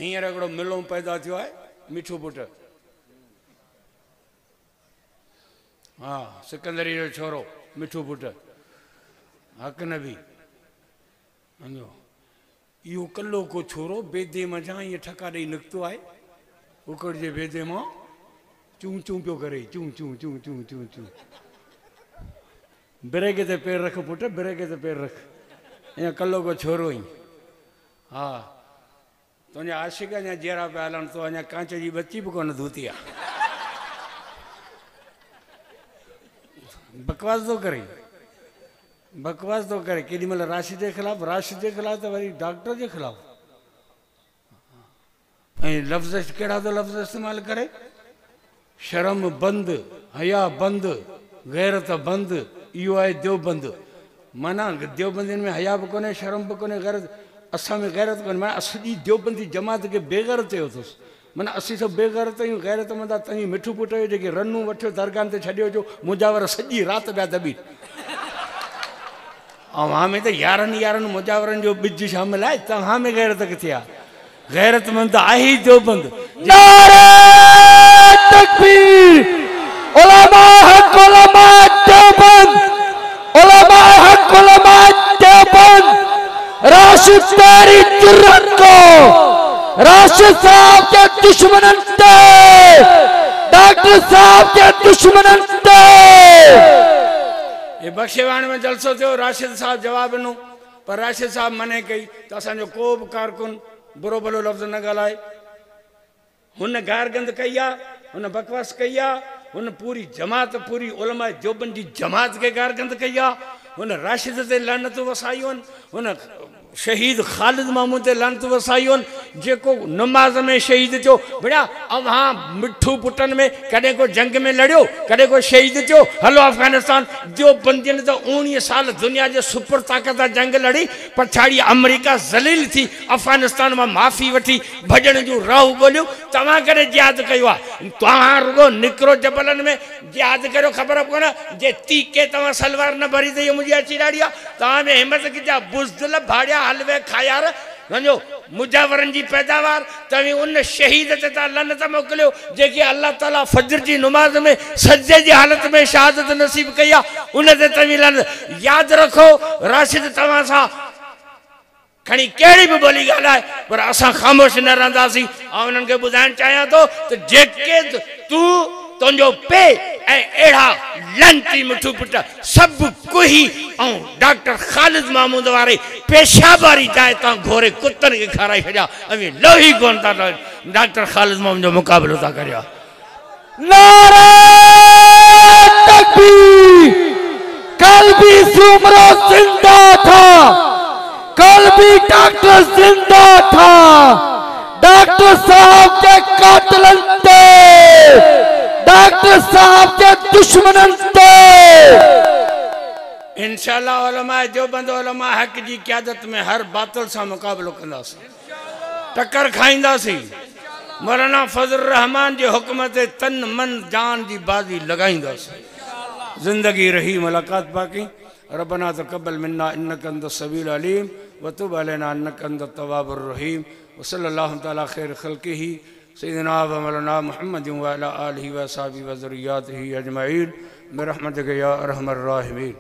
हींअर हिकिड़ो मिलो पैदा थियो आहे मिठू पुट। हा सिकंदरी जो छोरो मिठू पुट हक नबी। इहो कल्लो को छोरो बेदे मज़ा ईअं ठका ॾेई निकितो आहे उकड़ जे बेदे मां चूं चूं पियो करे चूं चूं चूं चूं चूं चूं। ब्रेक ते पेर रख पुट ब्रेक ते पेर रख ईअं कल्लो को छोरो ई। हा तुंहिंजा आशिक अञा जहिड़ा पिया हलनि तो अञा कांच जी बची बि कोन धोती आहे। बकवास थो करे बकवास थो करे केॾी महिल राशिद जे ख़िलाफ़ त वरी डॉक्टर जे ख़िलाफ़। ऐं लफ़्ज़ कहिड़ा थो लफ़्ज़ इस्तेमालु करे शर्म बंदि हया बंदि गैरत बंदि इहो आहे देवबंद। माना देवबंदियुनि में हया बि कोन्हे शर्म बि कोन्हे गैरत असां में गैरत कोन्हे। माना सॼी देवबंदी जमात खे बेगैरत चयो अथसि। माना असीं सभु बेगैरत आहियूं गैरतमंद आहे तव्हीं मिठू पुट जो जेके रनूं वठियो दरगाहनि ते छॾियो जो मुजावर सॼी राति पिया दॿी। ऐं हाणे त यारनि मुजावरनि जो ॿिज शामिल आहे तव्हां में गैरत किथे आहे? गैरतमंद आहे ई देवबंद। नारे तकबीर उलमा हक उलमा देवबंद उलमा हक उलमा देवबंद। राशिद तेरी जुर्रत को राशिद साहब के दुश्मनन ते डॉक्टर साहब के दुश्मनन ते। ये बख्शेवान में जलसो थियो राशिद साहब जवाब ॾिनो पर राशिद साहब मने कई त असांजो को बि कारकुन बुरो भलो लफ़्ज़ न ॻाल्हाए। हुन गारगंद कई आहे हुन बकवास कई आहे हुन पूरी जमात पूरी उलमा देवबंद जी जमात खे गारगंद कई आहे। हुन राशिद ते लानतूं वसायूं आहिनि हुन शहीद ख़ालिद महमूद ते लानतूं वसायूं आहिनि जेको नमाज़ में शहीद थियो। भैया अव्हां मिठू पुटनि में कॾहिं को जंग में लड़ियो कॾहिं को शहीद थियो। हलो अफ़गानिस्तान देवबंदियुनि त 19 साल दुनिया जे सुपर ताक़त जंग लड़ी पछाड़ी अमेरिका ज़लील थी अफ़गानिस्तान मां माफ़ी वठी भॼण जूं राहूं ॻोल्हियूं। तव्हां कॾहिं जिहाद कयो आहे? तव्हां रुगो निकिरो जबलनि में जिहाद करियो ख़बर कोन जे तीके तव्हां सलवार न भरी त इहा मुंहिंजी अची ॾाढी आहे। तव्हां में हिमत किथा बुज़दिल भाड़िया हलवे खायार वञो मुजावरनि जी पैदावार तव्हीं उन शहीद ते तव्हां लनत मोकिलियो जेकी अल्लाह ताला फजर जी नमाज़ में सजदे जी हालत में शहादत नसीब कई आहे उन ते तव्हीं लनत। यादि रखो राशिद तव्हां सां खणी कहिड़ी बि ॿोली ॻाल्हाए पर असां ख़ामोश न रहंदासीं। ऐं उन्हनि खे ॿुधाइणु चाहियां थो त जेके तूं तुंहिंजो पे ऐं अहिड़ा लंती मिठू पुट सभु कोही ऐं डॉक्टर ख़ालिद महमूद वारे पेशाब वारी जाइ तां घोरे कुतनि खे खाराए छॾिया ऐं लोही कोन था डॉक्टर ख़ालिद महमूद जो मुक़ाबिलो था करिया। नारे तकबीर। कल भी सुमरो जिंदा था कल भी डॉक्टर जिंदा था डॉक्टर साहब के कातिलन थे डॉक्टर साहब के दुश्मनन थे। इंशाअल्लाह उलमा देवबंद उलमा हक जी क़यादत में हर बातिल सां मुक़ाबिलो कंदासीं टक्कर खाईंदासीं। मौलाना फजल रहमान जे हुक्म ते तन मन जान जी बाज़ी लगाईंदासीं। जिंदगी रही मुलाकात बाक़ी। रब्बना तक़ब्बल मिन्ना इन्नका अंतस समीउल अलीम व तुब अलैना इन्नका अंतत तव्वाबुर रहीम व सल्लल्लाहु तआला खैर खल्क़िही सय्यिदना व मौलाना मुहम्मदिन व अला आलिहि व अस्हाबिहि व ज़ुर्रिय्यातिहि अजमईन बिरहमतिका या अरहमर राहिमीन।